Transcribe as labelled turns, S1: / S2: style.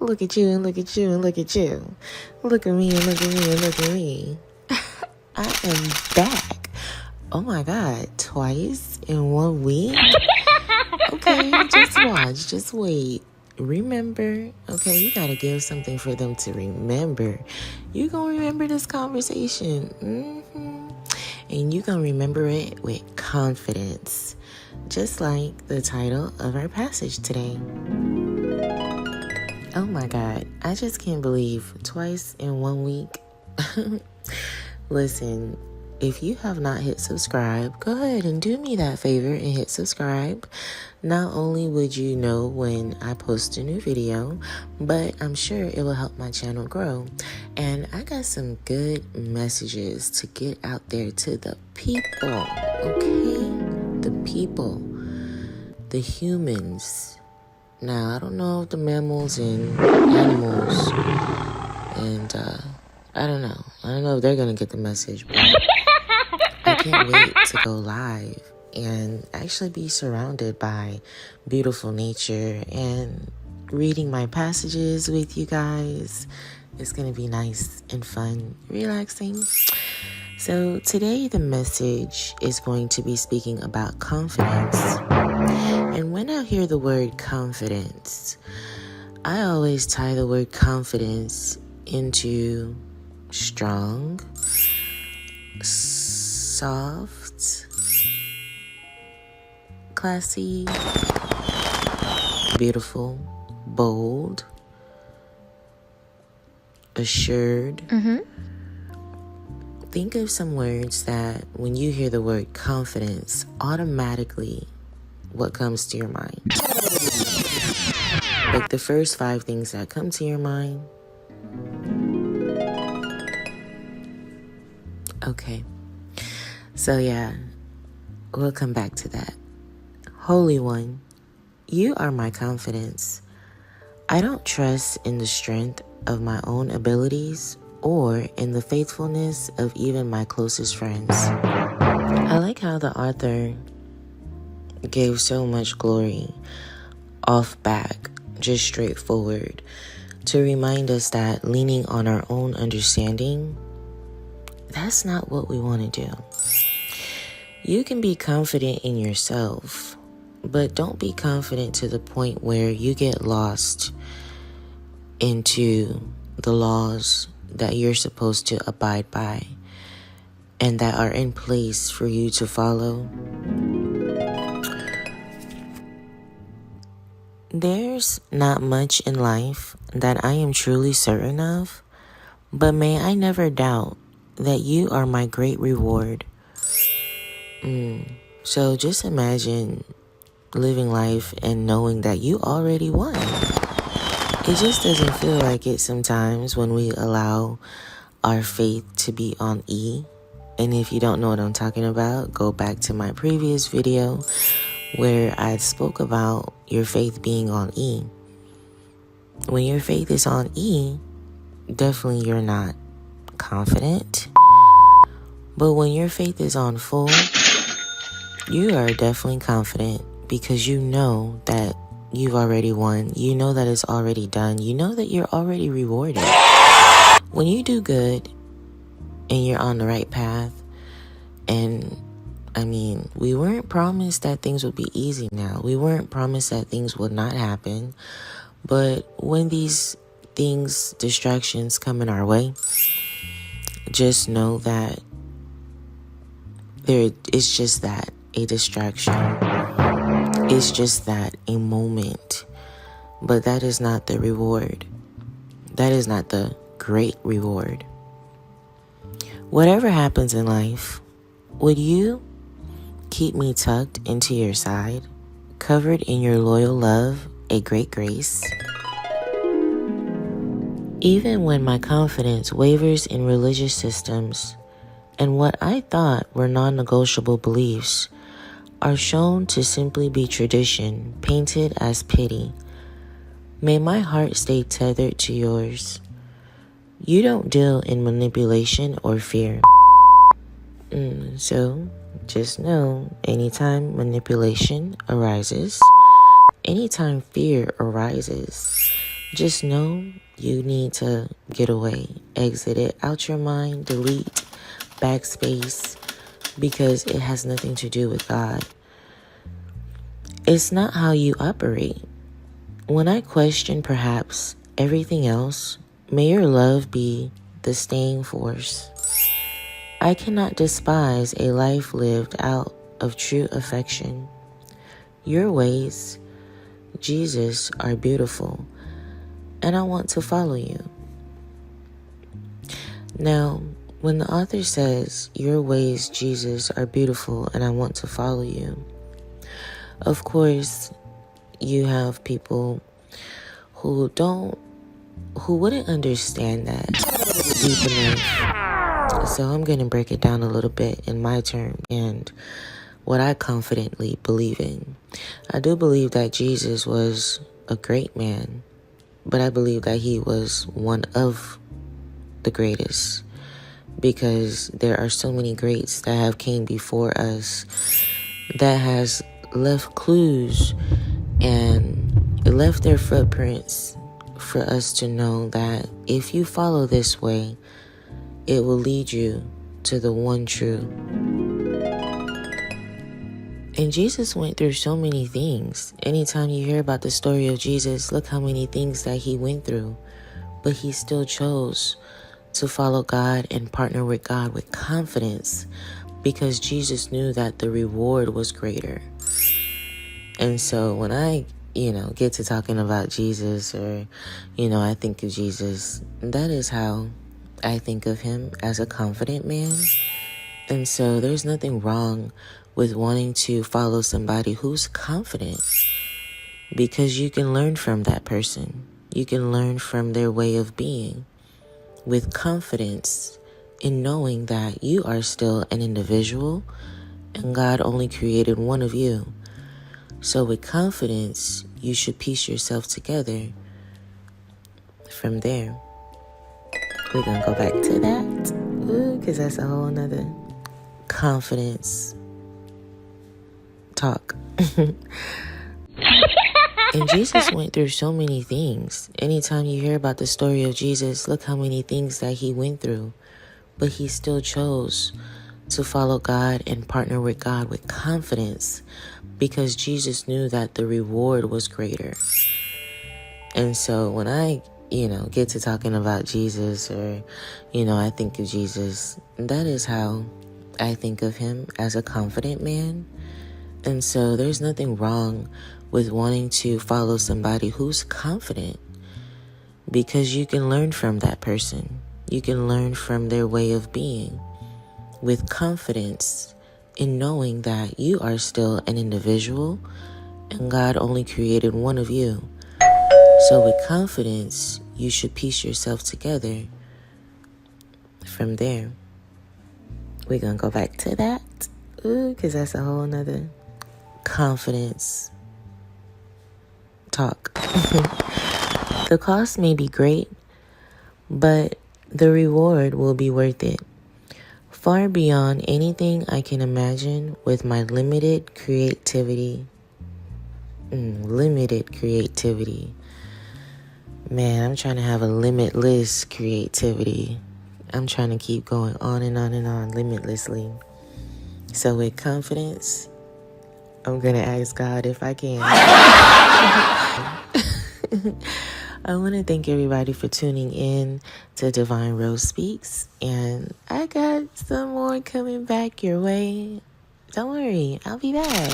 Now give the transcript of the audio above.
S1: Look at you and look at you and look at you. Look at me and look at me and look at me. I am back. Oh my God, twice in 1 week? Okay, just watch, just wait. Remember, okay, you gotta give something for them to remember. You gonna remember this conversation. And you gonna remember it with confidence. Just like the title of our passage today. Oh my God, I just can't believe twice in 1 week. Listen, if you have not hit subscribe, go ahead and do me that favor and hit subscribe. Not only would you know when I post a new video, but I'm sure it will help my channel grow. And I got some good messages to get out there to the people, okay? The people, the humans. Now, I don't know if the mammals and animals and I don't know. I don't know if they're going to get the message, but I can't wait to go live and actually be surrounded by beautiful nature and reading my passages with you guys. It's going to be nice and fun, relaxing. So today the message is going to be speaking about confidence. And when I hear the word confidence, I always tie the word confidence into strong, soft, classy, beautiful, bold, assured. Think of some words that when you hear the word confidence, automatically what comes to your mind? Like the first 5 things that come to your mind. Okay. So yeah, we'll come back to that. Holy One, you are my confidence. I don't trust in the strength of my own abilities or in the faithfulness of even my closest friends. I like how the author gave so much glory off back, just straightforward, to remind us that leaning on our own understanding, that's not what we want to do. You can be confident in yourself, but don't be confident to the point where you get lost into the laws that you're supposed to abide by and that are in place for you to follow. There's not much in life that I am truly certain of, but may I never doubt that you are my great reward. So just imagine living life and knowing that you already won. It just doesn't feel like it sometimes when we allow our faith to be on E. And if you don't know what I'm talking about, go back to my previous video where I spoke about your faith being on E. When your faith is on E, definitely you're not confident. But when your faith is on full, you are definitely confident because you know that you've already won. You know that it's already done. You know that you're already rewarded. When you do good and you're on the right path, and I mean, we weren't promised that things would be easy now. We weren't promised that things would not happen. But when these things, distractions come in our way, just know that it's just that, a distraction. It's just that, a moment. But that is not the reward. That is not the great reward. Whatever happens in life, would you keep me tucked into your side, covered in your loyal love, a great grace? Even when my confidence wavers in religious systems, and what I thought were non-negotiable beliefs are shown to simply be tradition, painted as pity, may my heart stay tethered to yours. You don't deal in manipulation or fear. So, just know, anytime manipulation arises, anytime fear arises, just know you need to get away. Exit it out your mind, delete, backspace, because it has nothing to do with God. It's not how you operate. When I question perhaps everything else, may your love be the staying force. I cannot despise a life lived out of true affection. Your ways, Jesus, are beautiful, and I want to follow you. Now, when the author says, your ways, Jesus, are beautiful, and I want to follow you, of course, you have people who wouldn't understand that deep enough. So I'm going to break it down a little bit in my term and what I confidently believe in. I do believe that Jesus was a great man, but I believe that he was one of the greatest, because there are so many greats that have came before us that has left clues and left their footprints for us to know that if you follow this way, it will lead you to the one true. And Jesus went through so many things. Anytime you hear about the story of Jesus, look how many things that he went through. But he still chose to follow God and partner with God with confidence, because Jesus knew that the reward was greater. And so when I, get to talking about Jesus, or, I think of Jesus, that is how I think of him, as a confident man. And so there's nothing wrong with wanting to follow somebody who's confident, because you can learn from that person. You can learn from their way of being with confidence in knowing that you are still an individual and God only created one of you. So with confidence, you should piece yourself together from there. We're going to go back to that, because that's a whole nother confidence talk. And Jesus went through so many things. Anytime you hear about the story of Jesus, look how many things that he went through. But he still chose to follow God and partner with God with confidence, because Jesus knew that the reward was greater. And so when I, get to talking about Jesus, or, I think of Jesus, that is how I think of him, as a confident man. And so there's nothing wrong with wanting to follow somebody who's confident, because you can learn from that person. You can learn from their way of being with confidence in knowing that you are still an individual and God only created one of you. So with confidence, you should piece yourself together from there. We're going to go back to that, because that's a whole nother confidence talk. The cost may be great, but the reward will be worth it. Far beyond anything I can imagine with my limited creativity. Limited creativity. Man, I'm trying to have a limitless creativity. I'm trying to keep going on and on and on limitlessly. So with confidence, I'm going to ask God if I can. I want to thank everybody for tuning in to Divine Rose Speaks. And I got some more coming back your way. Don't worry, I'll be back.